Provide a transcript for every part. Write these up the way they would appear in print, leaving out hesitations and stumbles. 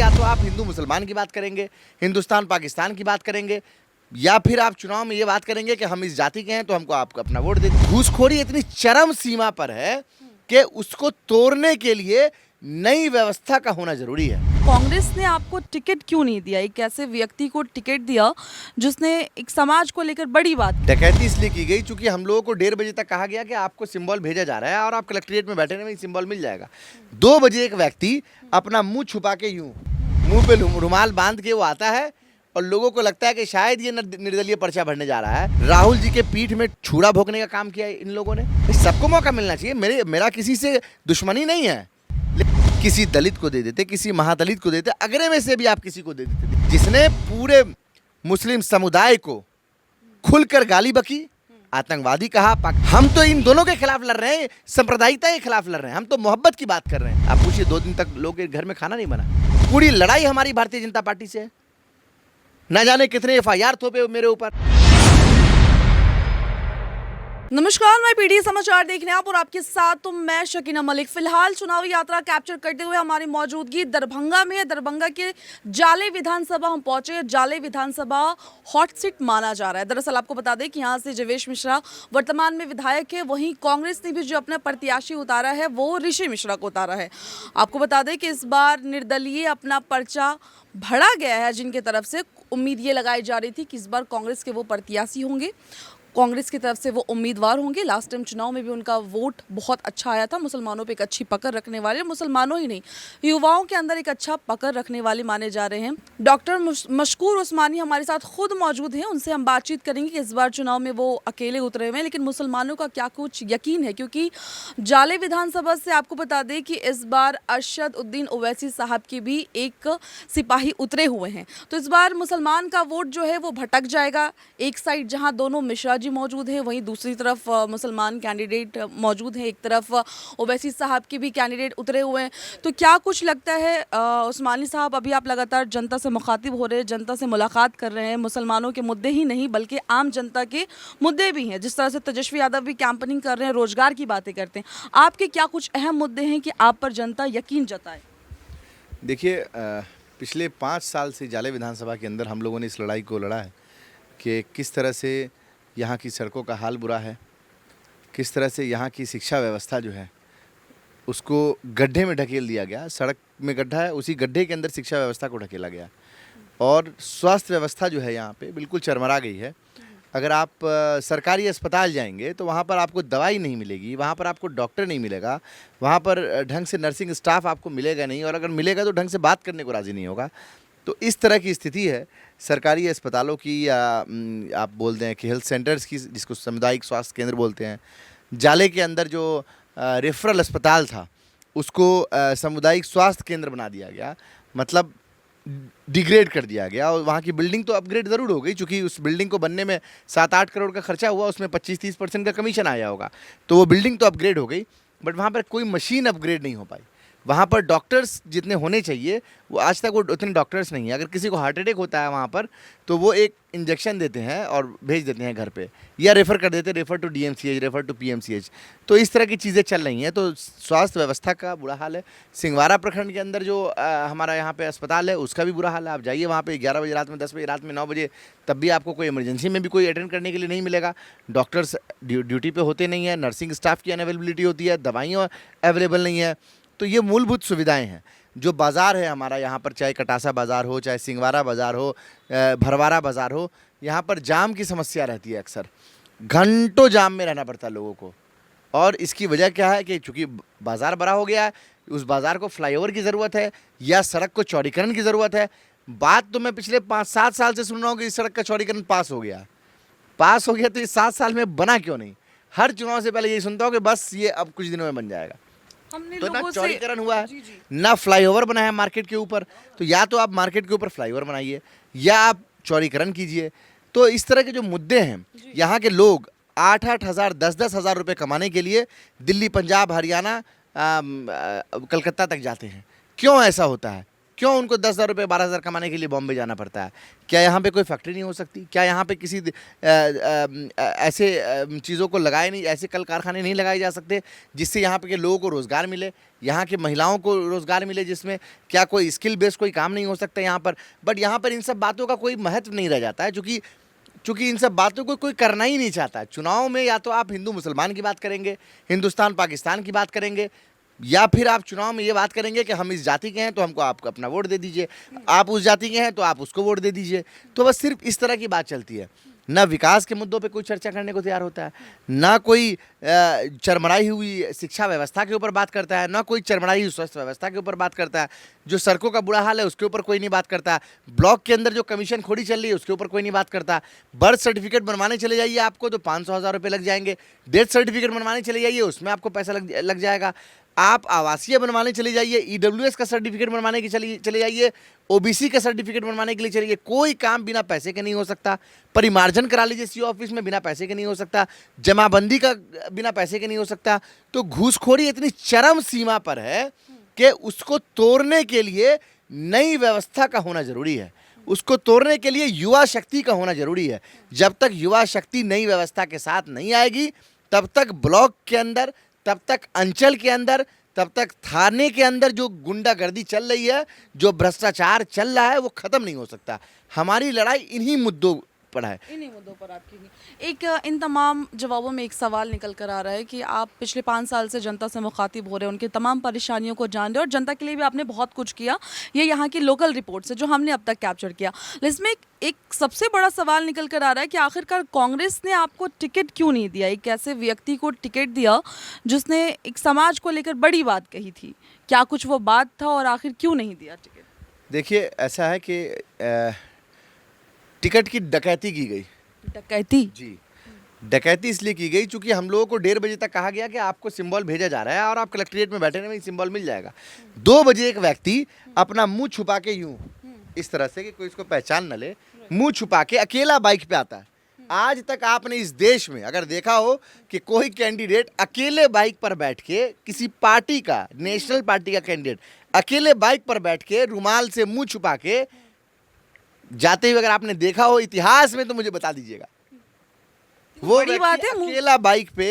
या तो आप हिंदू मुसलमान की बात करेंगे, हिंदुस्तान पाकिस्तान की बात करेंगे, या फिर आप चुनाव में ये बात करेंगे कि हम इस जाति के हैं तो हमको आपको अपना वोट दे दीजिए। घूसखोरी इतनी चरम सीमा पर है कि उसको तोड़ने के लिए नई व्यवस्था का होना जरूरी है। कांग्रेस ने आपको टिकट क्यों नहीं दिया? एक ऐसे व्यक्ति को टिकट दिया जिसने एक समाज को लेकर बड़ी बात। डकैती इसलिए की गई क्योंकि हम लोगों को 1:30 बजे तक कहा गया कि आपको सिंबल भेजा जा रहा है और आप कलेक्ट्रेट में बैठे रहें, सिंबल मिल जाएगा। 2 बजे एक व्यक्ति अपना मुंह छुपा के यूं मुंह पे रुमाल बांध के वो आता है और लोगों को लगता है कि शायद ये निर्दलीय पर्चा भरने जा रहा है। राहुल जी के पीठ में छुरा भोंकने का काम किया है इन लोगों ने। सबको मौका मिलना चाहिए। मेरा किसी से दुश्मनी नहीं है, किसी दलित को दे देते, किसी महादलित को देते, अगरे में से भी आप किसी को दे देते। जिसने पूरे मुस्लिम समुदाय को खुलकर गाली बकी, आतंकवादी कहा, हम तो इन दोनों के खिलाफ लड़ रहे हैं, सांप्रदायिकता के खिलाफ लड़ रहे हैं, हम तो मोहब्बत की बात कर रहे हैं। आप पूछिए 2 दिन तक लोग के घर में खाना नहीं बना। पूरी लड़ाई हमारी भारतीय जनता पार्टी से है। न जाने कितने FIR थोपे मेरे ऊपर। नमस्कार, मैं पीडी समाचार देख रहे हैं आप और आपके साथ तो मैं शकीना मलिक। फिलहाल चुनावी यात्रा कैप्चर करते हुए हमारी मौजूदगी दरभंगा में है। दरभंगा के जाले विधानसभा हम पहुंचे। जाले विधानसभा हॉट सीट माना जा रहा है। दरअसल आपको बता दें कि यहाँ से जवेश मिश्रा वर्तमान में विधायक है, वहीं कांग्रेस ने भी जो अपना प्रत्याशी उतारा है वो ऋषि मिश्रा को उतारा है। आपको बता दें कि इस बार निर्दलीय अपना पर्चा भरा गया है, जिनके तरफ से उम्मीद ये लगाई जा रही थी कि इस बार कांग्रेस के वो प्रत्याशी होंगे, कांग्रेस की तरफ से वो उम्मीदवार होंगे। लास्ट टाइम चुनाव में भी उनका वोट बहुत अच्छा आया था। मुसलमानों पे एक अच्छी पकड़ रखने वाले, मुसलमानों ही नहीं युवाओं के अंदर एक अच्छा पकड़ रखने वाले माने जा रहे हैं। डॉक्टर मशकूर उस्मानी हमारे साथ खुद मौजूद हैं, उनसे हम बातचीत करेंगे कि इस बार चुनाव में वो अकेले उतरे हुए हैं, लेकिन मुसलमानों का क्या कुछ यकीन है, क्योंकि जाले विधानसभा से आपको बता दें कि इस बार अरशद उद्दीन ओवैसी साहब की भी एक सिपाही उतरे हुए हैं। तो इस बार मुसलमान का वोट जो है वो भटक जाएगा। एक साइड जहाँ दोनों मिश्रा मौजूद है, वहीं दूसरी तरफ मुसलमान कैंडिडेट मौजूद हैं, एक तरफ ओवैसी साहब के भी कैंडिडेट उतरे हुए हैं। तो क्या कुछ लगता है उस्मानी साहब, अभी आप लगातार जनता से मुखातिब हो रहे हैं, जनता से मुलाकात कर रहे हैं, मुसलमानों के मुद्दे ही नहीं बल्कि आम जनता के मुद्दे भी हैं। जिस तरह से तेजस्वी यादव भी कैंपेनिंग कर रहे हैं, रोजगार की बातें करते हैं, आपके क्या कुछ अहम मुद्दे हैं कि आप पर जनता यकीन जताए? देखिए, पिछले 5 साल से जाले विधानसभा के अंदर हम लोगों ने इस लड़ाई को लड़ा है कि किस तरह से यहाँ की सड़कों का हाल बुरा है, किस तरह से यहाँ की शिक्षा व्यवस्था जो है उसको गड्ढे में ढकेल दिया गया। सड़क में गड्ढा है, उसी गड्ढे के अंदर शिक्षा व्यवस्था को ढकेला गया, और स्वास्थ्य व्यवस्था जो है यहाँ पे बिल्कुल चरमरा गई है। अगर आप सरकारी अस्पताल जाएंगे तो वहाँ पर आपको दवाई नहीं मिलेगी, वहाँ पर आपको डॉक्टर नहीं मिलेगा, वहाँ पर ढंग से नर्सिंग स्टाफ आपको मिलेगा नहीं, और अगर मिलेगा तो ढंग से बात करने को राज़ी नहीं होगा। तो इस तरह की स्थिति है सरकारी अस्पतालों की, या आप बोलते हैं कि हेल्थ सेंटर्स की, जिसको सामुदायिक स्वास्थ्य केंद्र बोलते हैं। जाले के अंदर जो रेफरल अस्पताल था उसको सामुदायिक स्वास्थ्य केंद्र बना दिया गया, मतलब डिग्रेड कर दिया गया। और वहाँ की बिल्डिंग तो अपग्रेड ज़रूर हो गई, क्योंकि उस बिल्डिंग को बनने में 7-8 करोड़ का खर्चा हुआ, उसमें 25-30% का कमीशन आया होगा, तो वो बिल्डिंग तो अपग्रेड हो गई, बट वहाँ पर कोई मशीन अपग्रेड नहीं हो पाई। वहाँ पर डॉक्टर्स जितने होने चाहिए वो आज तक वो उतने डॉक्टर्स नहीं है। अगर किसी को हार्ट अटैक होता है वहाँ पर तो वो एक इंजेक्शन देते हैं और भेज देते हैं घर पे, या रेफ़र कर देते हैं, refer to DMCH, refer to PMCH। तो इस तरह की चीज़ें चल रही हैं। तो स्वास्थ्य व्यवस्था का बुरा हाल है। सिंगवारा प्रखंड के अंदर जो हमारा यहाँ पे अस्पताल है उसका भी बुरा हाल है। आप जाइए वहाँ पे 11 बजे रात में, 10 बजे रात में, 9 बजे, तब भी आपको कोई इमरजेंसी में भी कोई अटेंड करने के लिए नहीं मिलेगा। डॉक्टर्स ड्यूटी पर होते नहीं हैं, नर्सिंग स्टाफ की अनअवेलेबिलिटी होती है, दवाइयाँ अवेलेबल नहीं है। तो ये मूलभूत सुविधाएं हैं। जो बाज़ार है हमारा यहाँ पर, चाहे कटासा बाज़ार हो, चाहे सिंगवारा बाज़ार हो, भरवारा बाज़ार हो, यहाँ पर जाम की समस्या रहती है। अक्सर घंटों जाम में रहना पड़ता है लोगों को, और इसकी वजह क्या है कि चूँकि बाज़ार बड़ा हो गया है, उस बाज़ार को फ्लाईओवर की ज़रूरत है या सड़क को चौड़ीकरण की ज़रूरत है। बात तो मैं पिछले 5-7 साल से सुन रहा हूँ कि इस सड़क का चौड़ीकरण पास हो गया, तो इस 7 साल में बना क्यों नहीं? हर चुनाव से पहले यही सुनता हूँ कि बस ये अब कुछ दिनों में बन जाएगा। तो ना चौड़ीकरण हुआ है, ना फ्लाईओवर बना है मार्केट के ऊपर। तो या तो आप मार्केट के ऊपर फ्लाईओवर बनाइए या आप चौड़ीकरण कीजिए। तो इस तरह के जो मुद्दे हैं, यहाँ के लोग 8-8 हज़ार, 10-10 हज़ार रुपये कमाने के लिए दिल्ली, पंजाब, हरियाणा, कलकत्ता तक जाते हैं। क्यों ऐसा होता है? क्यों उनको 10,000 रुपये 12,000 कमाने के लिए बॉम्बे जाना पड़ता है? क्या यहाँ पे कोई फैक्ट्री नहीं हो सकती? क्या यहाँ पे किसी ऐसे चीज़ों को लगाए नहीं, ऐसे कल कारखाने नहीं लगाए जा सकते जिससे यहाँ पे के लोगों को रोज़गार मिले, यहाँ की महिलाओं को रोज़गार मिले, जिसमें क्या कोई स्किल बेस्ड कोई काम नहीं हो सकता यहाँ पर? बट यहाँ पर इन सब बातों का कोई महत्व नहीं रह जाता है, चूँकि इन सब बातों को कोई करना ही नहीं चाहता है। चुनाव में या तो आप हिंदू मुसलमान की बात करेंगे, हिंदुस्तान पाकिस्तान की बात करेंगे, या फिर आप चुनाव में ये बात करेंगे कि हम इस जाति के हैं तो हमको आप अपना वोट दे दीजिए, आप उस जाति के हैं तो आप उसको वोट दे दीजिए। तो बस सिर्फ इस तरह की बात चलती है। ना विकास के मुद्दों पे कोई चर्चा करने को तैयार होता है, ना कोई चरमराई हुई शिक्षा व्यवस्था के ऊपर बात करता है, ना कोई चरमराई हुई स्वास्थ्य व्यवस्था के ऊपर बात करता है, जो सड़कों का बुरा हाल है उसके ऊपर कोई नहीं बात करता, ब्लॉक के अंदर जो कमीशन खोड़ी चल रही है उसके ऊपर कोई नहीं बात करता। बर्थ सर्टिफिकेट बनवाने चले जाइए आपको तो 500,000 रुपये लग जाएंगे, डेथ सर्टिफिकेट बनवाने चले जाइए उसमें आपको पैसा लग जाएगा, आप आवासीय बनवाने चले जाइए, ईडब्ल्यूएस का सर्टिफिकेट बनवाने के चले जाइए, ओबीसी का सर्टिफिकेट बनवाने के लिए चलिए, कोई काम बिना पैसे के नहीं हो सकता। परिमार्जन करा लीजिए सीओ ऑफिस में, बिना पैसे के नहीं हो सकता। जमाबंदी का बिना पैसे के नहीं हो सकता। तो घूसखोरी इतनी चरम सीमा पर है कि उसको तोड़ने के लिए नई व्यवस्था का होना जरूरी है, उसको तोड़ने के लिए युवा शक्ति का होना जरूरी है। जब तक युवा शक्ति नई व्यवस्था के साथ नहीं आएगी तब तक ब्लॉक के अंदर, तब तक अंचल के अंदर, तब तक थाने के अंदर जो गुंडागर्दी चल रही है, जो भ्रष्टाचार चल रहा है, वो खत्म नहीं हो सकता। हमारी लड़ाई इन्हीं मुद्दों पर है। इन्हीं मुद्दों पर आपकी एक इन तमाम जवाबों में एक सवाल निकल कर आ रहा है कि आप पिछले 5 साल से जनता से मुखातिब हो रहे हैं, उनकी तमाम परेशानियों को जान रहे हैं और जनता के लिए भी आपने बहुत कुछ किया। ये यहाँ की लोकल रिपोर्ट्स है जो हमने अब तक कैप्चर किया। इसमें एक सबसे बड़ा सवाल निकल कर आ रहा है कि आखिरकार कांग्रेस ने आपको टिकट क्यों नहीं दिया? एक ऐसे व्यक्ति को टिकट दिया जिसने एक समाज को लेकर बड़ी बात कही थी, क्या कुछ वो बात था और आखिर क्यों नहीं दिया टिकट? देखिए, ऐसा है कि टिकट की डकैती की गई। डकैती? जी, डकैती इसलिए की गई चूंकि हम लोगों को 1:30 बजे तक कहा गया कि आपको सिंबल भेजा जा रहा है और आप कलेक्ट्रेट में बैठे रहें, सिंबल मिल जाएगा। 2 बजे एक व्यक्ति अपना मुंह छुपा के यूं इस तरह से कि कोई इसको पहचान न ले, मुंह छुपा के अकेला बाइक पे आता है। आज तक आपने इस देश में अगर देखा हो कि कोई कैंडिडेट अकेले बाइक पर बैठ के, किसी पार्टी का, नेशनल पार्टी का कैंडिडेट अकेले बाइक पर बैठ के रुमाल से मुंह छुपा के जाते हुए अगर आपने देखा हो इतिहास में तो मुझे बता दीजिएगा। वो बड़ी बात है। अकेला बाइक पे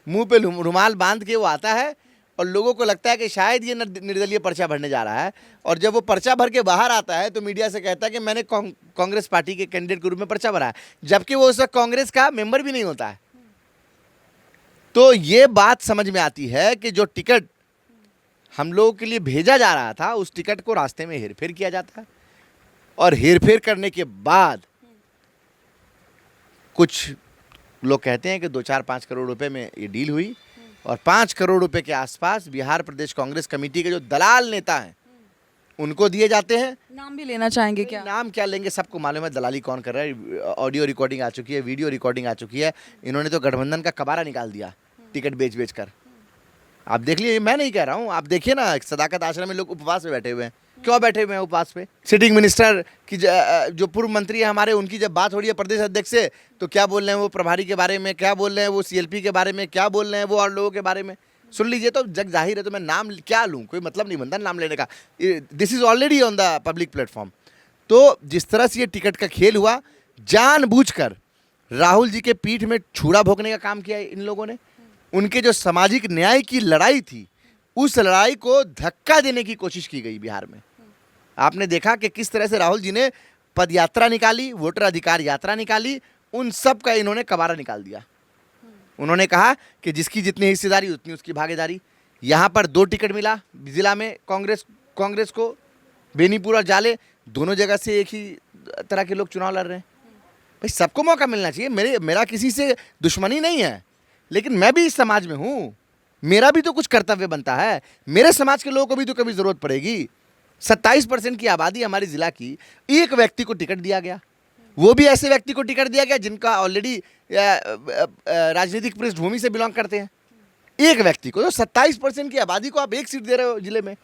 मुंह पे रुमाल बांध के वो आता है और लोगों को लगता है कि शायद ये निर्दलीय पर्चा भरने जा रहा है, और जब वो पर्चा भर के बाहर आता है तो मीडिया से कहता है कि मैंने कांग्रेस पार्टी के कैंडिडेट के रूप में पर्चा भरा है, जबकि वो उस वक्त कांग्रेस का मेंबर भी नहीं होता है। तो ये बात समझ में आती है कि जो टिकट हम लोगों के लिए भेजा जा रहा था उस टिकट को रास्ते में हेरफेर किया जाता है, और हेरफेर करने के बाद कुछ लोग कहते हैं कि 2-4-5 करोड़ रुपए में ये डील हुई, और 5 करोड़ रुपए के आसपास बिहार प्रदेश कांग्रेस कमेटी के जो दलाल नेता हैं उनको दिए जाते हैं। नाम भी लेना चाहेंगे क्या? नाम क्या लेंगे, सबको मालूम है दलाली कौन कर रहा है। ऑडियो रिकॉर्डिंग आ चुकी है, वीडियो रिकॉर्डिंग आ चुकी है। इन्होंने तो गठबंधन का कबाड़ा निकाल दिया टिकट बेच कर। आप देख लीजिए, मैं नहीं कह रहा हूँ, आप देखिए ना, सदाकत आश्रम में लोग उपवास में बैठे हुए हैं। क्यों बैठे हुए हैं उपवास पे? सिटिंग मिनिस्टर की जो पूर्व मंत्री है हमारे, उनकी जब बात हो रही है प्रदेश अध्यक्ष से तो क्या बोल रहे हैं वो प्रभारी के बारे में, क्या बोल रहे हैं वो सीएलपी के बारे में, क्या बोल रहे हैं वो और लोगों के बारे में सुन लीजिए। तो जग जाहिर है, तो मैं नाम क्या लूँ, कोई मतलब नहीं बनता नाम लेने का। This is already on the public platform. तो जिस तरह से ये टिकट का खेल हुआ, जानबूझकर राहुल जी के पीठ में छुरा भोंकने का काम किया इन लोगों ने। उनके जो सामाजिक न्याय की लड़ाई थी उस लड़ाई को धक्का देने की कोशिश की गई बिहार में। आपने देखा कि किस तरह से राहुल जी ने पद यात्रा निकाली, वोटर अधिकार यात्रा निकाली, उन सब का इन्होंने कबाड़ा निकाल दिया। उन्होंने कहा कि जिसकी जितनी हिस्सेदारी उतनी उसकी भागीदारी। यहाँ पर 2 टिकट मिला जिला में कांग्रेस को, बेनीपुर और जाले, दोनों जगह से एक ही तरह के लोग चुनाव लड़ रहे हैं। भाई सबको मौका मिलना चाहिए। मेरा किसी से दुश्मनी नहीं है, लेकिन मैं भी इस समाज में हूँ, मेरा भी तो कुछ कर्तव्य बनता है। मेरे समाज के लोगों को भी तो कभी जरूरत पड़ेगी। 27% की आबादी हमारी जिला की, एक व्यक्ति को टिकट दिया गया, वो भी ऐसे व्यक्ति को टिकट दिया गया जिनका ऑलरेडी राजनीतिक पृष्ठभूमि से बिलोंग करते हैं। एक व्यक्ति को, तो 27% की आबादी को आप 1 सीट दे रहे हो जिले में,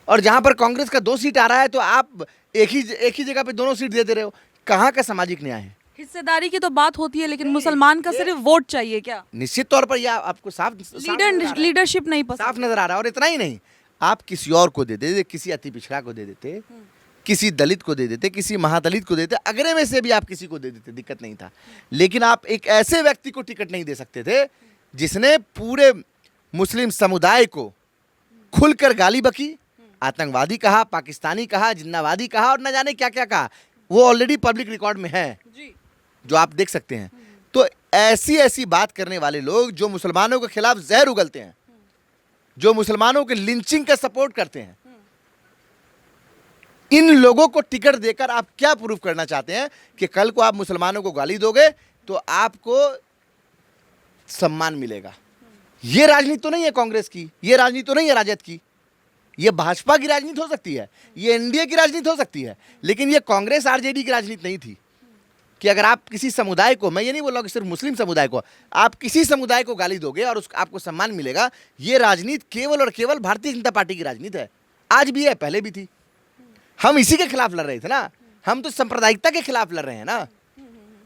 और जहां पर कांग्रेस का 2 सीट आ रहा है तो आप एक ही जगह पे दोनों सीट दे रहे हो। कहाँ का सामाजिक न्याय है? हिस्सेदारी की तो बात होती है, लेकिन मुसलमान का सिर्फ वोट चाहिए क्या? निश्चित तौर पर यह आपको साफ लीडरशिप नहीं पसंद। साफ नजर आ रहा है। और इतना ही नहीं, आप किसी और को दे देते, किसी अति पिछड़ा को दे देते, किसी दलित को दे देते, किसी महादलित को दे देते, अगरे में से भी आप किसी को दे देते, दिक्कत नहीं था। लेकिन आप एक ऐसे व्यक्ति को टिकट नहीं दे सकते थे जिसने पूरे मुस्लिम समुदाय को खुलकर गाली बकी, आतंकवादी कहा, पाकिस्तानी कहा, जिन्नावादी कहा और न जाने क्या क्या कहा। वो ऑलरेडी पब्लिक रिकॉर्ड में है, जो आप देख सकते हैं। तो ऐसी ऐसी बात करने वाले लोग जो मुसलमानों के खिलाफ जहर उगलते हैं, जो मुसलमानों के लिंचिंग का सपोर्ट करते हैं, इन लोगों को टिकट देकर आप क्या प्रूफ करना चाहते हैं कि कल को आप मुसलमानों को गाली दोगे तो आपको सम्मान मिलेगा? ये राजनीति तो नहीं है कांग्रेस की, ये राजनीति तो नहीं है राजद की, ये भाजपा की राजनीति हो सकती है, ये एनडीए की राजनीति हो सकती है, लेकिन ये कांग्रेस आरजेडी की राजनीति नहीं थी कि अगर आप किसी समुदाय को, मैं ये नहीं बोल रहा हूं कि सिर्फ मुस्लिम समुदाय को, आप किसी समुदाय को गाली दोगे और आपको सम्मान मिलेगा। ये राजनीति केवल और केवल भारतीय जनता पार्टी की राजनीति है। आज भी है, पहले भी थी। हम इसी के खिलाफ लड़ रहे थे ना, हम तो सांप्रदायिकता के खिलाफ लड़ रहे हैं ना,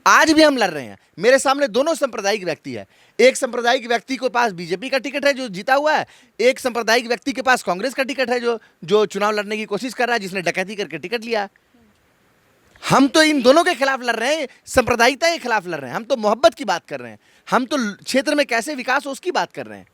आज भी हम लड़ रहे हैं। मेरे सामने दोनों सांप्रदायिक व्यक्ति है। एक सांप्रदायिक व्यक्ति के पास बीजेपी का टिकट है जो जीता हुआ है, एक सांप्रदायिक व्यक्ति के पास कांग्रेस का टिकट है जो चुनाव लड़ने की कोशिश कर रहा है, जिसने डकैती करके टिकट लिया। हम तो इन दोनों के खिलाफ लड़ रहे हैं, सांप्रदायिकता के खिलाफ लड़ रहे हैं। हम तो मोहब्बत की बात कर रहे हैं, हम तो क्षेत्र में कैसे विकास हो उसकी बात कर रहे हैं।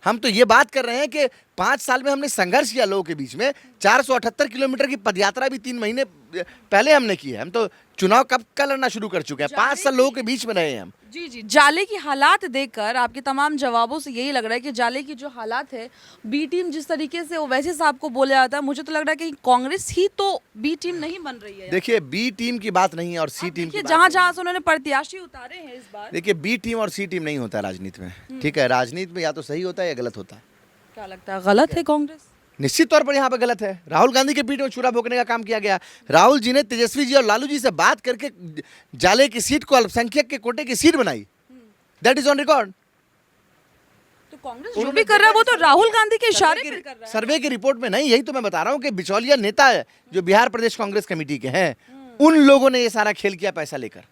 हम तो ये बात कर रहे हैं कि 5 साल में हमने संघर्ष किया लोगों के बीच में। 478 किलोमीटर की पदयात्रा भी 3 महीने पहले हमने की है। हम तो चुनाव कब का लड़ना शुरू कर चुके हैं, 5 साल लोगों के बीच में रहे हैं हम। जी, जाले की हालात देखकर आपके तमाम जवाबों से यही लग रहा है कि जाले की जो हालात है, बी टीम जिस तरीके से ओवैसी साहब को बोला जाता है, मुझे तो लग रहा है कि कांग्रेस ही तो बी टीम नहीं बन रही है। देखिए, बी टीम की बात नहीं है और सी टीम की बात जहां जहां से उन्होंने प्रत्याशी उतारे हैं इस बार। देखिए, बी टीम और सी टीम नहीं होता है राजनीति में, ठीक है? राजनीति में या तो सही होता है या गलत होता है। क्या लगता है, गलत है कांग्रेस? निश्चित तौर पर यहाँ पे गलत है। राहुल गांधी के पीठ में छुरा भोंकने का काम किया गया। राहुल जी ने तेजस्वी जी और लालू जी से बात करके जाले की सीट को अल्पसंख्यक के कोटे की सीट बनाई। That is on record. तो कांग्रेस जो भी कर रहा है वो तो राहुल गांधी के इशारे पर कर रहा है। सर्वे की रिपोर्ट में नहीं, यही तो मैं बता रहा हूँ कि बिचौलिया नेता है जो बिहार प्रदेश कांग्रेस कमेटी के हैं, उन लोगों ने ये सारा खेल किया पैसा लेकर।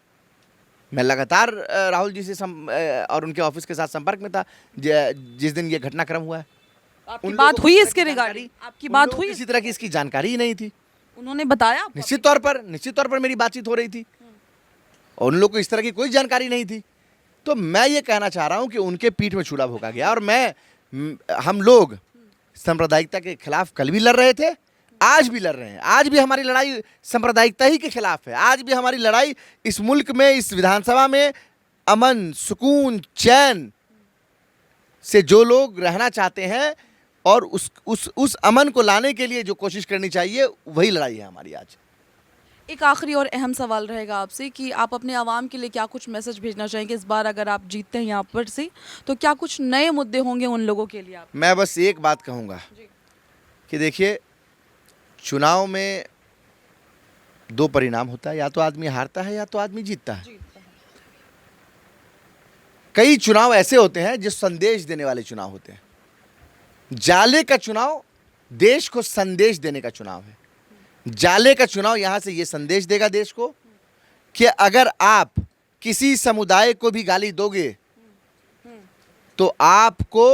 मैं लगातार राहुल जी से और उनके ऑफिस के साथ संपर्क में था जिस दिन ये घटनाक्रम हुआ है। आपकी बात हुई इसके रिगार्डिंग? आपकी बात हुई? किसी तरह की इसकी जानकारी ही नहीं थी। उन्होंने बताया? निश्चित तौर पर मेरी बातचीत हो रही थी और उन लोगों को इस तरह की कोई जानकारी नहीं थी। तो मैं ये कहना चाह रहा हूं कि उनके पीठ में छुरा भोंका गया। और हम लोग सांप्रदायिकता के खिलाफ कल भी लड़ रहे थे, आज भी लड़ रहे हैं। आज भी हमारी लड़ाई सांप्रदायिकता ही के खिलाफ है। आज भी हमारी लड़ाई इस मुल्क में, इस विधानसभा में अमन, सुकून, चैन से जो लोग रहना चाहते हैं और उस अमन को लाने के लिए जो कोशिश करनी चाहिए, वही लड़ाई है हमारी आज। एक आखिरी और अहम सवाल रहेगा आपसे कि आप अपने आवाम के लिए क्या कुछ मैसेज भेजना चाहेंगे इस बार अगर आप जीतते हैं यहाँ पर से, तो क्या कुछ नए मुद्दे होंगे उन लोगों के लिए? आप मैं बस एक बात कहूँगा कि देखिए, चुनाव में 2 परिणाम होता है, या तो आदमी हारता है या तो आदमी जीतता है। कई चुनाव ऐसे होते हैं जो संदेश देने वाले चुनाव होते हैं। जाले का चुनाव देश को संदेश देने का चुनाव है। जाले का चुनाव यहां से ये संदेश देगा देश को कि अगर आप किसी समुदाय को भी गाली दोगे तो आपको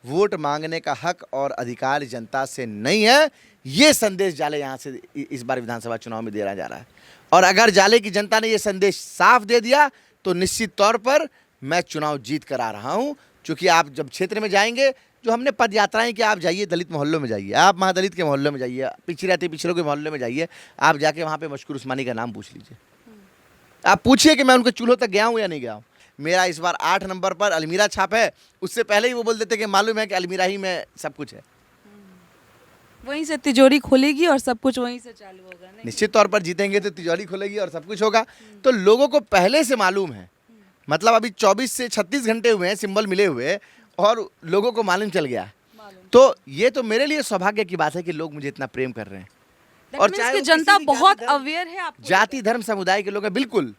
वोट मांगने का हक और अधिकार जनता से नहीं है। ये संदेश जाले यहां से इस बार विधानसभा चुनाव में दिया जा रहा है। और अगर जाले की जनता ने ये संदेश साफ दे दिया तो निश्चित तौर पर मैं चुनाव जीत कर आ रहा हूं। क्योंकि आप जब क्षेत्र में जाएंगे, जो हमने पद यात्राएं कि आप जाइए दलित मोहल्लों में जाइए, आप महादलित के मोहल्लों में जाइए, पिछड़ों के मोहल्लों में जाइए, आप जाके वहाँ पे मशकूर उस्मानी का नाम पूछ लीजिए। आप पूछिए कि मैं उनके चूल्हों तक गया हूँ या नहीं गया हूँ। मेरा इस बार 8 नंबर पर अलमीरा छाप है। उससे पहले ही वो बोल देते कि मालूम है कि अलमीरा ही में सब कुछ है। वहीं से तिजोरी खुलेगी और सब कुछ वहीं से चालू होगा। नहीं? निश्चित तौर पर जीतेंगे तो तिजोरी खुलेगी और सब कुछ होगा। तो लोगों को पहले से मालूम है, मतलब अभी 24 से 36 घंटे हुए हैं सिंबल मिले हुए और लोगों को मालूम चल गया। तो ये तो मेरे लिए सौभाग्य की बात है कि लोग मुझे इतना प्रेम कर रहे हैं। और चाहे जनता बहुत अवेयर है, आपको जाति धर्म समुदाय के लोग हैं। बिल्कुल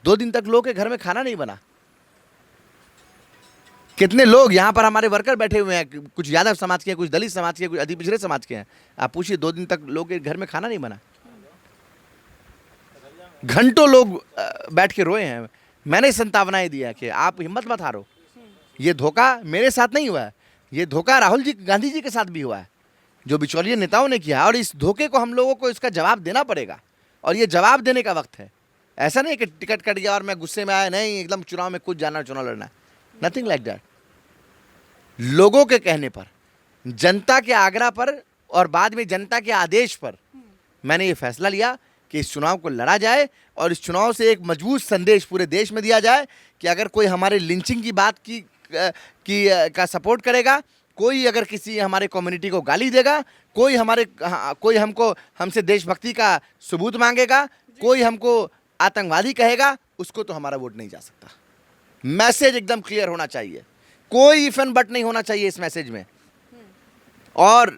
2 दिन तक लोगों के घर में खाना नहीं बना। कितने लोग यहाँ पर हमारे वर्कर बैठे हुए हैं, कुछ यादव समाज के हैं, कुछ दलित समाज के, कुछ अति पिछड़े समाज के हैं। आप पूछिए 2 दिन तक लोग के घर में खाना नहीं बना। घंटों लोग बैठ के रोए हैं। मैंने संतावनाएं दिया कि आप हिम्मत मत हारो। ये धोखा मेरे साथ नहीं हुआ है, ये धोखा राहुल जी गांधी जी के साथ भी हुआ है जो बिचौलिए नेताओं ने किया, और इस धोखे को हम लोगों को इसका जवाब देना पड़ेगा, और ये जवाब देने का वक्त है। ऐसा नहीं कि टिकट कट गया और मैं गुस्से में आया, नहीं, एकदम चुनाव में कुछ जाना, चुनाव लड़ना, नथिंग लाइक दैट। लोगों के कहने पर, जनता के आग्रह पर और बाद में जनता के आदेश पर मैंने ये फैसला लिया कि इस चुनाव को लड़ा जाए, और इस चुनाव से एक मजबूत संदेश पूरे देश में दिया जाए कि अगर कोई हमारे लिंचिंग की बात का सपोर्ट करेगा, कोई अगर किसी हमारे कम्युनिटी को गाली देगा, कोई हमसे देशभक्ति का सबूत मांगेगा, कोई हमको आतंकवादी कहेगा, उसको तो हमारा वोट नहीं जा सकता। मैसेज एकदम क्लियर होना चाहिए, कोई इफ एंड बट नहीं होना चाहिए इस मैसेज में। और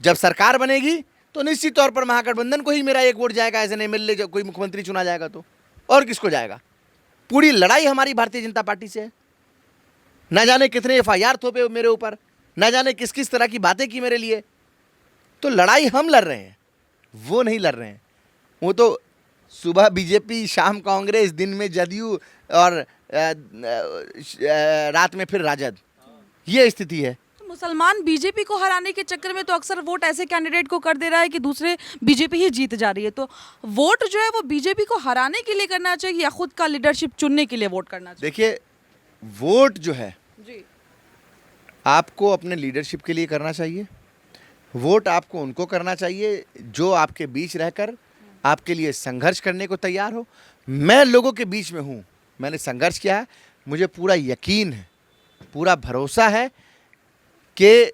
जब सरकार बनेगी तो निश्चित तौर पर महागठबंधन को ही मेरा एक वोट जाएगा, एज एन एमएलए जब कोई मुख्यमंत्री चुना जाएगा तो, और किसको जाएगा। पूरी लड़ाई हमारी भारतीय जनता पार्टी से है। न जाने कितने एफआईआर थोपे मेरे ऊपर, न जाने किस किस तरह की बातें की मेरे लिए। तो लड़ाई हम लड़ रहे हैं, वो नहीं लड़ रहे हैं। वो तो सुबह बीजेपी, शाम कांग्रेस, दिन में जदयू और रात में फिर राजद, ये स्थिति है। मुसलमान बीजेपी को हराने के चक्कर में तो अक्सर वोट ऐसे कैंडिडेट को कर दे रहा है कि दूसरे बीजेपी ही जीत जा रही है। तो वोट जो है वो बीजेपी को हराने के लिए करना चाहिए या खुद का लीडरशिप चुनने के लिए वोट करना चाहिए? देखिए, वोट जो है जी, आपको अपने लीडरशिप के लिए करना चाहिए। वोट आपको उनको करना चाहिए जो आपके बीच रहकर आपके लिए संघर्ष करने को तैयार हो। मैं लोगों के बीच में हूँ, मैंने संघर्ष किया है, मुझे पूरा यकीन है, पूरा भरोसा है कि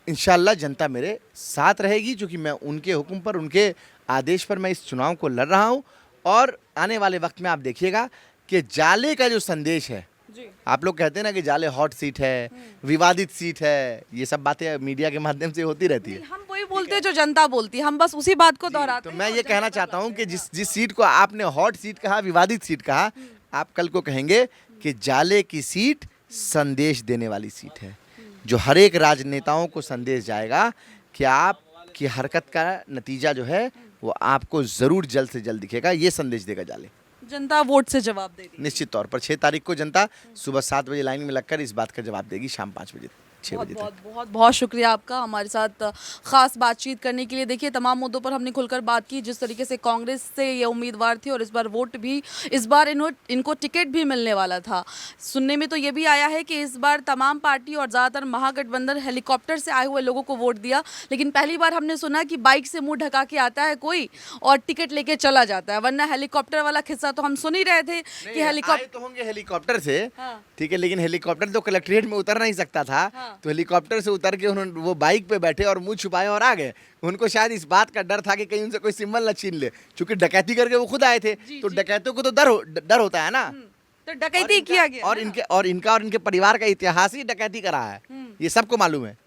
इंशाल्लाह जनता मेरे साथ रहेगी, क्योंकि मैं उनके हुक्म पर, उनके आदेश पर मैं इस चुनाव को लड़ रहा हूँ। और आने वाले वक्त में आप देखिएगा कि जाले का जो संदेश है, जी, आप लोग कहते हैं ना कि जाले हॉट सीट है, विवादित सीट है, ये सब बातें मीडिया के माध्यम से होती रहती है। हम वही बोलते हैं जो जनता बोलती है, हम बस उसी बात को दोहराते तो हैं। मैं ये कहना चाहता हूँ कि जिस सीट को आपने हॉट सीट कहा, विवादित सीट कहा, आप कल को कहेंगे कि जाले की सीट संदेश देने वाली सीट है, जो हर एक राजनेताओं को संदेश जाएगा कि आपकी हरकत का नतीजा जो है वो आपको ज़रूर जल्द से जल्द दिखेगा। ये संदेश देगा जाले। जनता वोट से जवाब देगी। निश्चित तौर पर 6 तारीख को जनता सुबह 7 बजे लाइन में लगकर इस बात का जवाब देगी, शाम 5 बजे 6 बहुत बजे बहुत तक। बहुत बहुत शुक्रिया आपका हमारे साथ खास बातचीत करने के लिए। देखिए, तमाम मुद्दों पर हमने खुलकर बात की, जिस तरीके से कांग्रेस से ये उम्मीदवार थे और इस बार वोट भी, इस बार इनको टिकट भी मिलने वाला था। सुनने में तो ये भी आया है कि इस बार तमाम पार्टी और ज़्यादातर महागठबंधन हेलीकॉप्टर से आए हुए लोगों को वोट दिया, लेकिन पहली बार हमने सुना कि बाइक से मुंह ढका के आता है कोई और टिकट लेके चला जाता है, वरना हेलीकॉप्टर वाला किस्सा तो हम सुन ही रहे थे कि आए तो होंगे हेलीकॉप्टर से, हाँ। ठीक है, लेकिन हेलीकॉप्टर तो कलेक्ट्रेट में उतर नहीं सकता था। हाँ। तो हेलीकॉप्टर से उतर के उन्होंने वो बाइक पे बैठे और मुंह छुपाए और आ गए। उनको शायद इस बात का डर था कि कहीं उनसे कोई सिंबल न छीन ले, क्योंकि डकैती करके वो खुद आए थे। तो डकैतों को तो डर होता है ना। तो डकैती किया गया और इनके परिवार का इतिहास ही डकैती का रहा है, ये सबको मालूम है।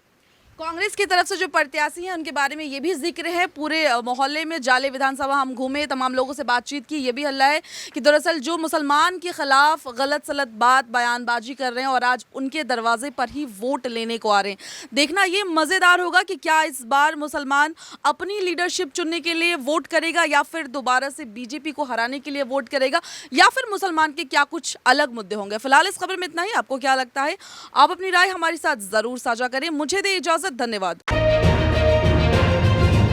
कांग्रेस की तरफ से जो प्रत्याशी हैं उनके बारे में ये भी जिक्र है। पूरे मोहल्ले में जाले विधानसभा हम घूमे, तमाम लोगों से बातचीत की, ये भी हल्ला है कि दरअसल जो मुसलमान के खिलाफ गलत सलत बात बयानबाजी कर रहे हैं और आज उनके दरवाजे पर ही वोट लेने को आ रहे हैं। देखना ये मज़ेदार होगा कि क्या इस बार मुसलमान अपनी लीडरशिप चुनने के लिए वोट करेगा या फिर दोबारा से बीजेपी को हराने के लिए वोट करेगा, या फिर मुसलमान के क्या कुछ अलग मुद्दे होंगे। फिलहाल इस खबर में इतना ही। आपको क्या लगता है, आप अपनी राय हमारे साथ ज़रूर साझा करें। मुझे दे इजाज़त, धन्यवाद।